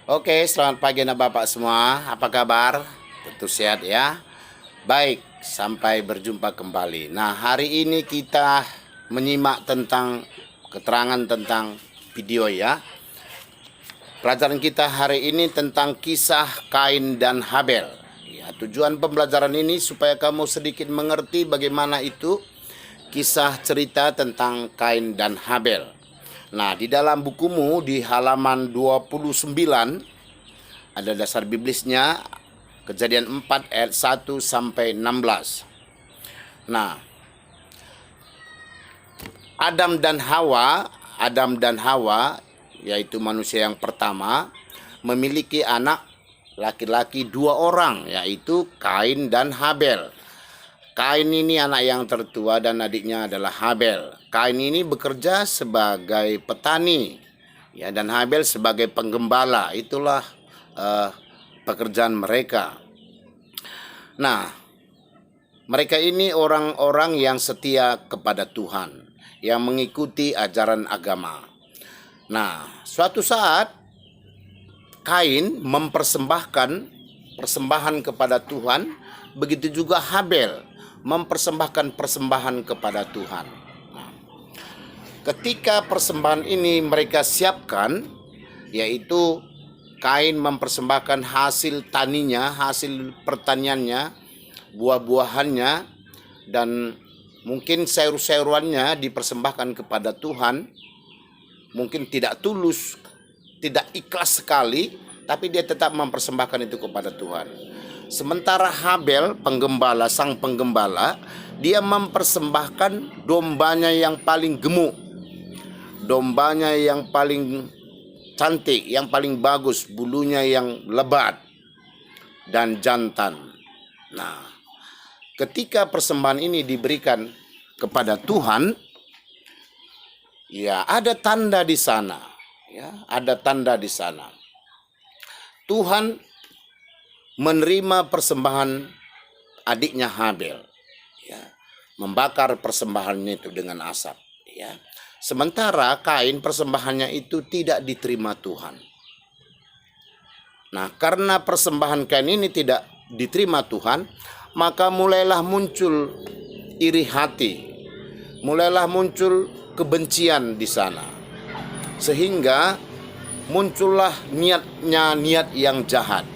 Oke, selamat pagi anak bapak semua. Apa kabar? Tentu sehat ya. Baik, sampai berjumpa kembali. Nah, hari ini kita menyimak tentang keterangan tentang video ya. Pelajaran kita hari ini tentang kisah Kain dan Habel. Ya, tujuan pembelajaran ini supaya kamu sedikit mengerti bagaimana itu kisah cerita tentang Kain dan Habel. Nah, di dalam bukumu di halaman 29 ada dasar biblisnya, Kejadian 4 ayat 1 sampai 16. Nah, Adam dan Hawa yaitu manusia yang pertama memiliki anak laki-laki 2 orang, yaitu Kain dan Habel. Kain ini anak yang tertua dan adiknya adalah Habel. Kain ini bekerja sebagai petani ya, dan Habel sebagai penggembala. Itulah pekerjaan mereka. Nah, mereka ini orang-orang yang setia kepada Tuhan, yang mengikuti ajaran agama. Nah, suatu saat Kain mempersembahkan persembahan kepada Tuhan, begitu juga Habel mempersembahkan persembahan kepada Tuhan. Nah, ketika persembahan ini mereka siapkan, yaitu Kain mempersembahkan hasil taninya, hasil pertaniannya, buah-buahannya, dan mungkin sayur-sayurannya dipersembahkan kepada Tuhan. Mungkin tidak tulus, tidak ikhlas sekali, tapi dia tetap mempersembahkan itu kepada Tuhan. Sementara Habel, sang penggembala, dia mempersembahkan dombanya yang paling gemuk, dombanya yang paling cantik, yang paling bagus, bulunya yang lebat dan jantan. Nah, ketika persembahan ini diberikan kepada Tuhan, ya ada tanda di sana, ya ada tanda di sana. Tuhan menerima persembahan adiknya Habel, ya, membakar persembahannya itu dengan asap, ya. Sementara Kain persembahannya itu tidak diterima Tuhan. Nah, karena persembahan Kain ini tidak diterima Tuhan, maka mulailah muncul iri hati, mulailah muncul kebencian di sana, sehingga muncullah niat yang jahat.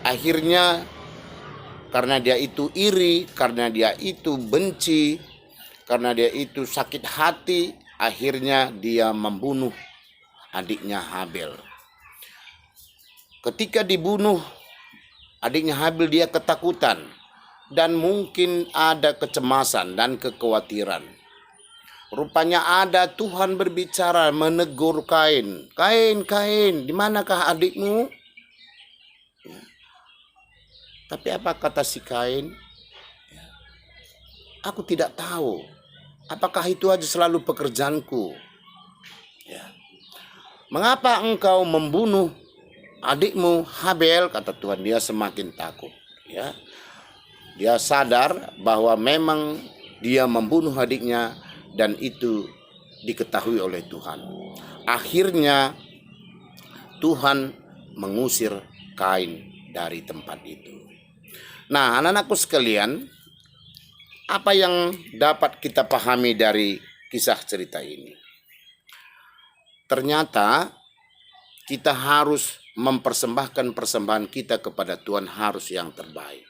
Akhirnya karena dia itu iri, karena dia itu benci, karena dia itu sakit hati, akhirnya dia membunuh adiknya Habel. Ketika dibunuh adiknya Habel, dia ketakutan dan mungkin ada kecemasan dan kekhawatiran. Rupanya ada Tuhan berbicara menegur Kain. Kain, di manakah adikmu? Tapi apa kata si Kain? Aku tidak tahu. Apakah itu aja selalu pekerjaanku? Ya. Mengapa engkau membunuh adikmu Habel? Kata Tuhan. Dia semakin takut. Ya. Dia sadar bahwa memang dia membunuh adiknya dan itu diketahui oleh Tuhan. Akhirnya Tuhan mengusir Kain dari tempat itu. Nah, anak-anakku sekalian, apa yang dapat kita pahami dari kisah cerita ini? Ternyata kita harus mempersembahkan persembahan kita kepada Tuhan harus yang terbaik.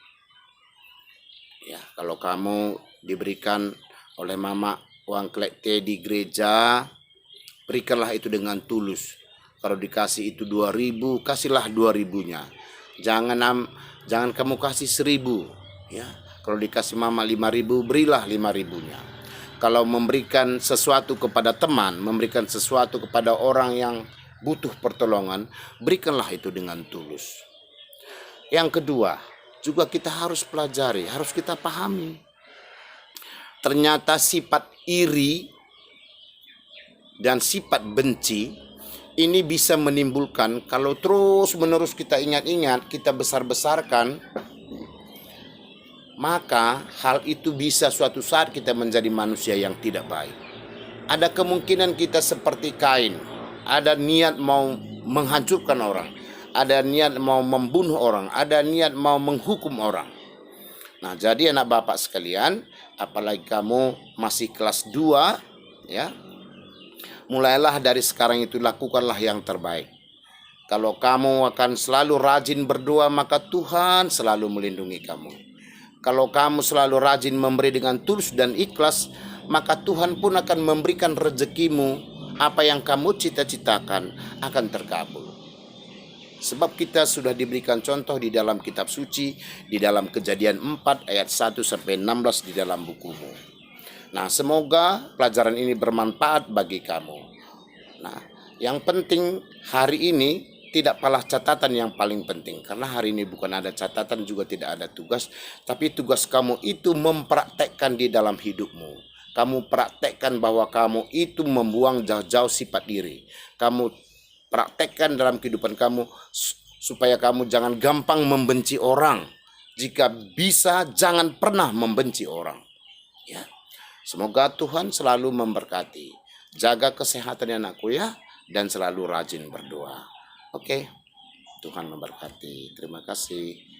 Ya, kalau kamu diberikan oleh mama uang klekte di gereja, berikanlah itu dengan tulus. Kalau dikasih itu 2.000, kasihlah 2.000-nya. Jangan kamu kasih 1.000, ya. Kalau dikasih mama 5.000, berilah 5.000-nya. Kalau memberikan sesuatu kepada teman, memberikan sesuatu kepada orang yang butuh pertolongan, berikanlah itu dengan tulus. Yang kedua, juga kita harus pelajari, harus kita pahami. Ternyata sifat iri dan sifat benci ini bisa menimbulkan, kalau terus-menerus kita ingat-ingat, kita besar-besarkan, maka hal itu bisa suatu saat kita menjadi manusia yang tidak baik. Ada kemungkinan kita seperti Kain, ada niat mau menghancurkan orang, ada niat mau membunuh orang, ada niat mau menghukum orang. Nah, jadi anak Bapak sekalian, apalagi kamu masih kelas 2, ya, mulailah dari sekarang itu lakukanlah yang terbaik. Kalau kamu akan selalu rajin berdoa, maka Tuhan selalu melindungi kamu. Kalau kamu selalu rajin memberi dengan tulus dan ikhlas, maka Tuhan pun akan memberikan rezekimu. Apa yang kamu cita-citakan akan terkabul. Sebab kita sudah diberikan contoh di dalam kitab suci, di dalam Kejadian 4 ayat 1 sampai 16 di dalam bukumu. Nah, semoga pelajaran ini bermanfaat bagi kamu. Nah, yang penting hari ini tidak kalah catatan yang paling penting. Karena hari ini bukan ada catatan, juga tidak ada tugas. Tapi tugas kamu itu mempraktekkan di dalam hidupmu. Kamu praktekkan bahwa kamu itu membuang jauh-jauh sifat diri. Kamu praktekkan dalam kehidupan kamu supaya kamu jangan gampang membenci orang. Jika bisa, jangan pernah membenci orang. Ya. Semoga Tuhan selalu memberkati. Jaga kesehatan anakku ya, dan selalu rajin berdoa. Oke, Tuhan memberkati. Terima kasih.